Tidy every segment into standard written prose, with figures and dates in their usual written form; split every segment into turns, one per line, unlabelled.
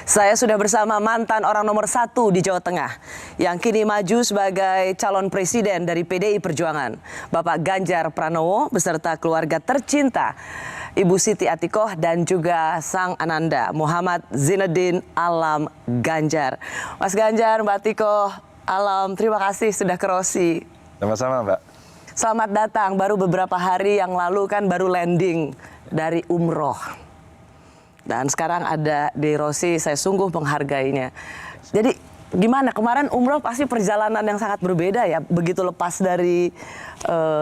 Saya sudah bersama mantan orang nomor 1 di Jawa Tengah yang kini maju sebagai calon presiden dari PDI Perjuangan, Bapak Ganjar Pranowo beserta keluarga tercinta, Ibu Siti Atikoh dan juga sang ananda Muhammad Zainuddin Alam Ganjar. Mas Ganjar, Mbak Atikoh, Alam, terima kasih sudah ke Rosi.
Sama-sama, Mbak.
Selamat datang, baru beberapa hari yang lalu kan baru landing dari umroh. Dan sekarang ada di Rosi, saya sungguh menghargainya. Jadi gimana, kemarin umroh pasti perjalanan yang sangat berbeda ya. Begitu lepas dari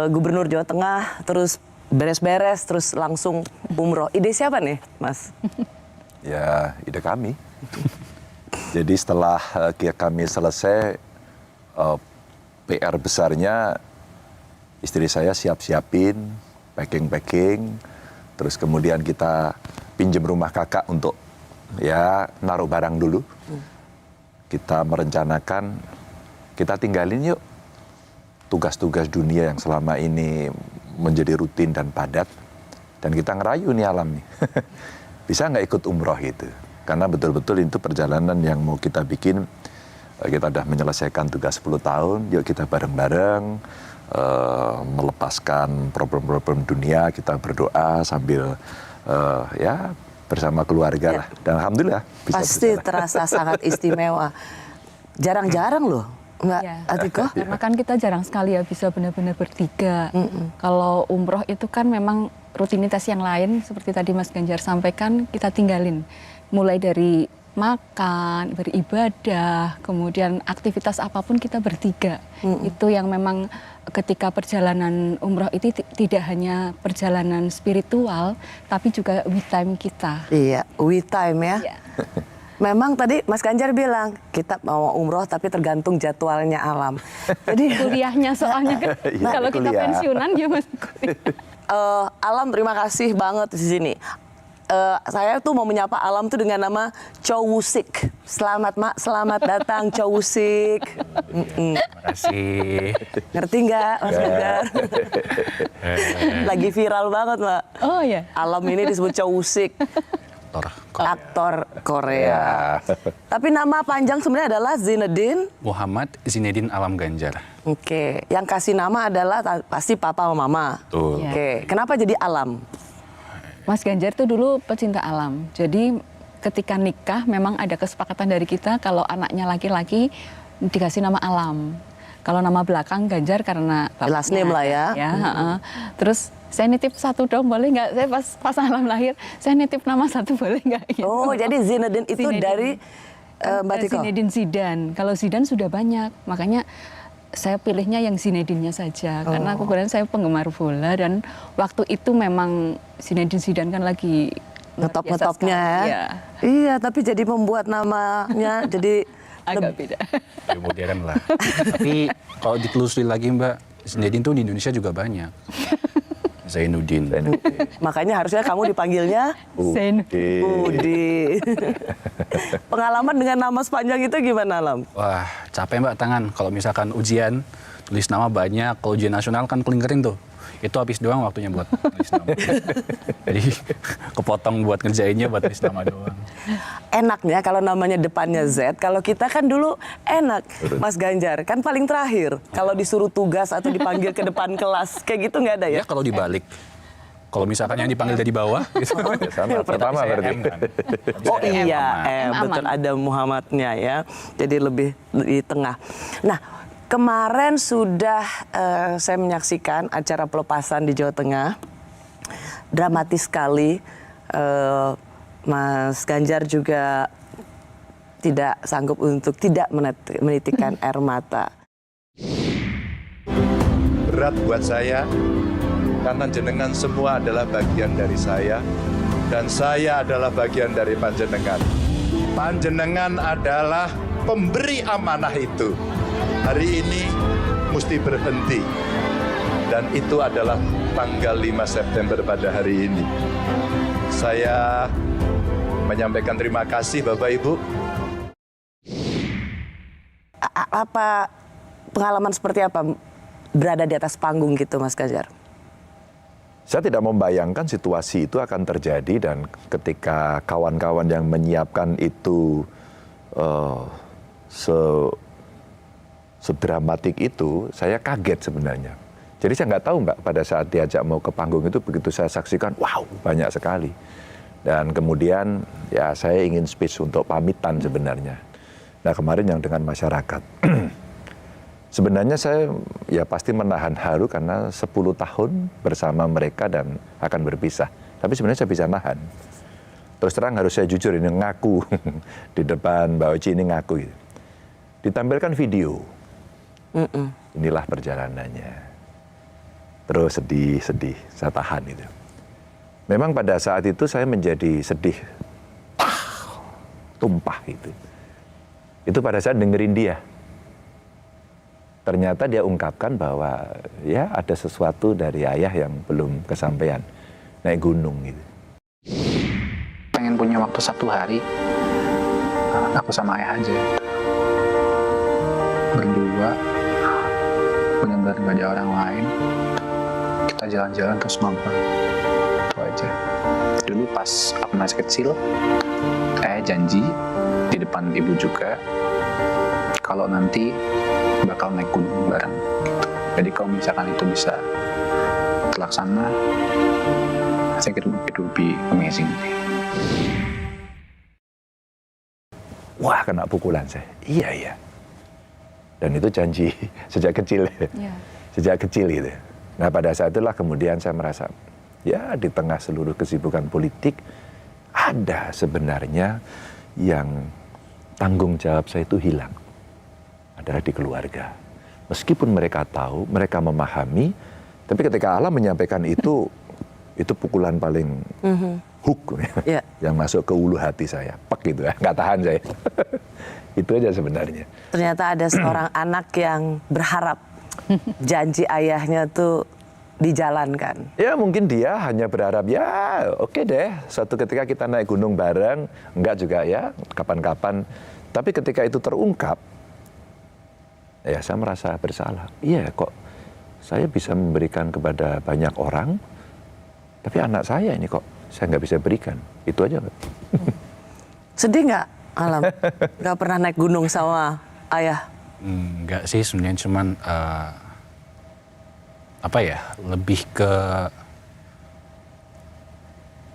Gubernur Jawa Tengah, terus beres-beres, terus langsung umroh. Ide siapa nih, Mas?
Ya, ide kami. Jadi setelah kami selesai, PR besarnya istri saya siap-siapin, packing-packing, terus kemudian kita pinjam rumah kakak untuk ya naruh barang dulu. Kita merencanakan, kita tinggalin yuk tugas-tugas dunia yang selama ini menjadi rutin dan padat. Dan kita ngerayu nih Alam nih, bisa nggak ikut umroh gitu. Karena betul-betul itu perjalanan yang mau kita bikin, kita udah menyelesaikan tugas 10 tahun, yuk kita bareng-bareng melepaskan problem-problem dunia, kita berdoa sambil ya bersama keluarga lah. Dan alhamdulillah bisa
pasti
berjalan.
Terasa sangat istimewa. Jarang-jarang loh, Mbak Atikoh.
Karena kan kita jarang sekali ya bisa benar-benar bertiga. Kalau umroh itu kan memang rutinitas yang lain seperti tadi Mas Ganjar sampaikan, kita tinggalin. Mulai dari makan, beribadah, kemudian aktivitas apapun kita bertiga. Itu yang memang ketika perjalanan umroh itu tidak hanya perjalanan spiritual, tapi juga we time kita.
Iya, we time ya.
Iya.
Memang tadi Mas Ganjar bilang, kita mau umroh tapi tergantung jadwalnya Alam. Jadi
Kuliahnya soalnya kan,
Iya,
kalau kita
kuliah.
pensiunan ya Mas kuliah.
Alam terima kasih banget di sini. Saya tuh mau menyapa Alam tuh dengan nama Cowusik. Selamat Mak, selamat datang Cowusik.
Terima kasih.
Ngerti nggak Mas Ganjar? Lagi viral banget Mbak.
Oh ya.
Alam ini disebut Cowusik, aktor Korea. Tapi nama panjang sebenarnya adalah Zainuddin
Muhammad Zainuddin Alam Ganjar.
Oke, yang kasih nama adalah pasti papa sama mama.
Betul.
Iya.
Oke, kenapa jadi Alam?
Mas Ganjar tuh dulu pecinta alam. Jadi ketika nikah memang ada kesepakatan dari kita kalau anaknya laki-laki dikasih nama Alam. Kalau nama belakang Ganjar karena
Last name lah ya.
Terus saya nitip satu dong, boleh nggak? Saya pas Alam lahir, saya nitip nama satu boleh nggak? Gitu.
Oh, jadi Zainuddin itu
Zainuddin.
dari Mbak Atikoh?
Zainuddin Zidane. Kalau Zidane sudah banyak, makanya saya pilihnya yang Zainuddinnya saja. Karena kebetulan saya penggemar bola dan waktu itu memang Zainuddin Zidane kan lagi
Ngetop-ngetopnya ya.
Iya.
Iya, tapi jadi membuat namanya jadi
Agak beda.
Lebih modern lah. Tapi kalau ditelusuri lagi Mbak, Zainuddin tuh di Indonesia juga banyak. Zainuddin.
makanya harusnya kamu dipanggilnya Budi. Pengalaman dengan nama sepanjang itu gimana, Alam?
Wah, capek Mbak tangan. Kalau misalkan ujian, tulis nama banyak. Kalau ujian nasional kan paling kering tuh. Itu habis doang waktunya buat tulis nama. Jadi kepotong buat ngerjainnya buat tulis nama doang.
Enaknya kalau namanya depannya Z, kalau kita kan dulu enak, Mas Ganjar, kan paling terakhir. Kalau disuruh tugas atau dipanggil ke depan kelas, kayak gitu nggak ada ya?
Ya kalau dibalik. Kalau misalkan yang dipanggil dari bawah, gitu.
Sama, pertama
Saya
berarti.
M kan.
Oh
Saya M
iya,
aman.
betul ada Muhammadnya ya. Jadi lebih di tengah. Nah, kemarin sudah saya menyaksikan acara pelepasan di Jawa Tengah. Dramatis sekali. Mas Ganjar juga tidak sanggup untuk tidak menitikkan air mata.
Berat buat saya, karena jenengan semua adalah bagian dari saya, dan saya adalah bagian dari panjenengan. Panjenengan adalah pemberi amanah itu. Hari ini mesti berhenti. Dan itu adalah tanggal 5 September pada hari ini. Saya menyampaikan terima kasih Bapak Ibu.
Apa pengalaman seperti apa berada di atas panggung gitu Mas Ganjar?
Saya tidak membayangkan situasi itu akan terjadi dan ketika kawan-kawan yang menyiapkan itu sedramatik itu, saya kaget sebenarnya. Jadi saya nggak tahu Mbak, pada saat diajak mau ke panggung itu begitu saya saksikan, wow banyak sekali. Dan kemudian ya saya ingin space untuk pamitan sebenarnya. Nah kemarin yang dengan masyarakat. Sebenarnya saya ya pasti menahan haru karena 10 tahun bersama mereka dan akan berpisah. Tapi sebenarnya saya bisa nahan. Terus terang harus saya jujur ini ngaku di depan Mbak Oci ini ngaku. Gitu. Ditampilkan video. Inilah perjalanannya. Terus sedih, saya tahan itu. Memang pada saat itu saya menjadi sedih. Tumpah itu. Itu pada saat dengerin dia. Ternyata dia ungkapkan bahwa ya ada sesuatu dari ayah yang belum kesampaian. Naik gunung gitu.
Pengen punya waktu 1 hari, aku sama ayah aja. Berdua, benar-benar gak ada orang lain. Kita jalan-jalan terus ngobrol. Itu aja. Dulu pas aku masih kecil, ayah janji di depan ibu juga, kalau nanti bakal naik gunung bareng. Jadi kalau misalkan itu bisa terlaksana, I think it will be amazing.
Wah kena pukulan saya. Iya. Dan itu janji sejak kecil.
Ya.
Sejak kecil gitu. Nah pada saat itulah kemudian saya merasa, ya di tengah seluruh kesibukan politik, ada sebenarnya yang tanggung jawab saya itu hilang. Adalah di keluarga. Meskipun mereka tahu, mereka memahami, tapi ketika Allah menyampaikan itu pukulan paling hook yang masuk ke ulu hati saya. Pek gitu ya, nggak tahan saya. Itu aja sebenarnya.
Ternyata ada seorang anak yang berharap janji ayahnya tuh dijalankan.
Ya mungkin dia hanya berharap ya oke deh, suatu ketika kita naik gunung bareng, enggak juga ya, kapan-kapan. Tapi ketika itu terungkap, ya saya merasa bersalah. Iya kok saya bisa memberikan kepada banyak orang, tapi anak saya ini kok saya nggak bisa berikan. Itu aja Mbak.
Sedih nggak Alam? Nggak pernah naik gunung sama ayah?
Enggak sih sebenarnya, cuman apa ya, lebih ke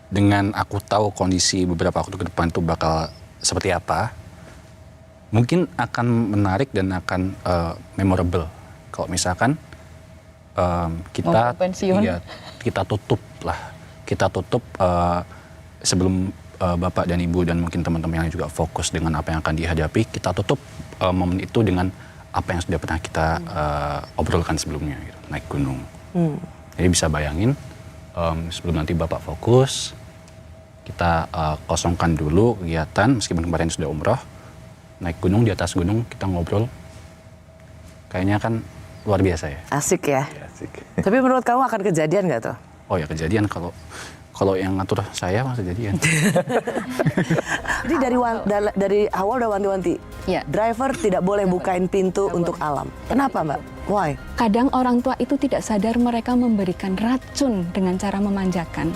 dengan aku tahu kondisi beberapa waktu ke depan itu bakal seperti apa, mungkin akan menarik dan akan memorable kalau misalkan kita
pensiun.
ya, kita tutup sebelum Bapak dan Ibu dan mungkin teman-teman yang juga fokus dengan apa yang akan dihadapi, kita tutup momen itu dengan apa yang sudah pernah kita obrolkan sebelumnya, gitu, naik gunung. Jadi bisa bayangin sebelum nanti Bapak fokus, kita kosongkan dulu kegiatan, meskipun kemarin sudah umroh, naik gunung, di atas gunung kita ngobrol, kayaknya kan luar biasa ya.
Asik ya?
Ya, asik.
Tapi menurut kamu akan kejadian nggak tuh?
Oh ya kejadian, kalau yang ngatur saya mah kejadian.
Jadi dari awal udah wanti-wanti.
Ya.
Driver tidak boleh bukain pintu untuk Alam. Kenapa Mbak? Why?
Kadang orang tua itu tidak sadar mereka memberikan racun dengan cara memanjakan.